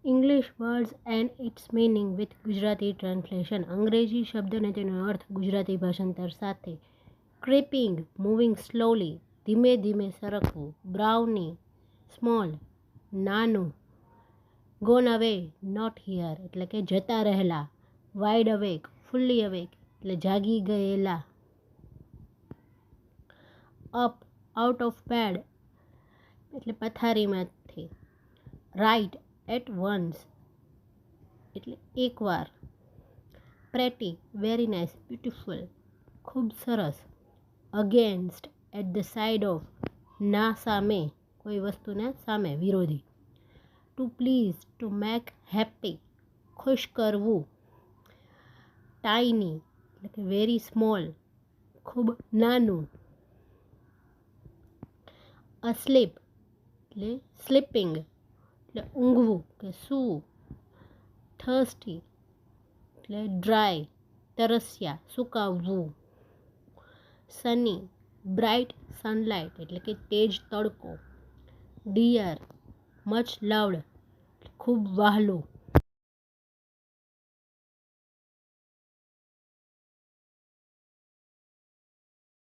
English words and its meaning with Gujarati translation. અંગ્રેજી શબ્દ અને તેનો અર્થ ગુજરાતી ભાષાંતર સાથે. ક્રીપિંગ, મૂવિંગ સ્લોલી, ધીમે ધીમે સરકવું. બ્રાઉની, સ્મોલ, નાનું. ગોન અવે, નોટ હિયર એટલે કે જતા રહેલા. વાઇડ અવેક, ફુલ્લી અવેક એટલે જાગી ગયેલા. અપ, આઉટ ઓફ બેડ એટલે પથારીમાંથી. રાઇટ, એટ વન્સ એટલે એકવાર. પ્રેટી, વેરી નાઇસ, બ્યુટિફુલ, ખૂબ સરસ. Against, at the side of ના સામે, કોઈ વસ્તુના સામે, વિરોધી. To please, to make happy, ખુશ કરવું. ટાઇની એટલે કે વેરી સ્મોલ, ખૂબ નાનું. અસ્લીપ એટલે સ્લીપિંગ એટલે ઊંઘવું કે સૂવું. થર્સ્ટી એટલે ડ્રાય, તરસ્યા, સુકાવવું. સની, બ્રાઇટ સનલાઇટ એટલે કે તેજ તડકો. ડિયર, મચ લવડ ખૂબ વહાલું.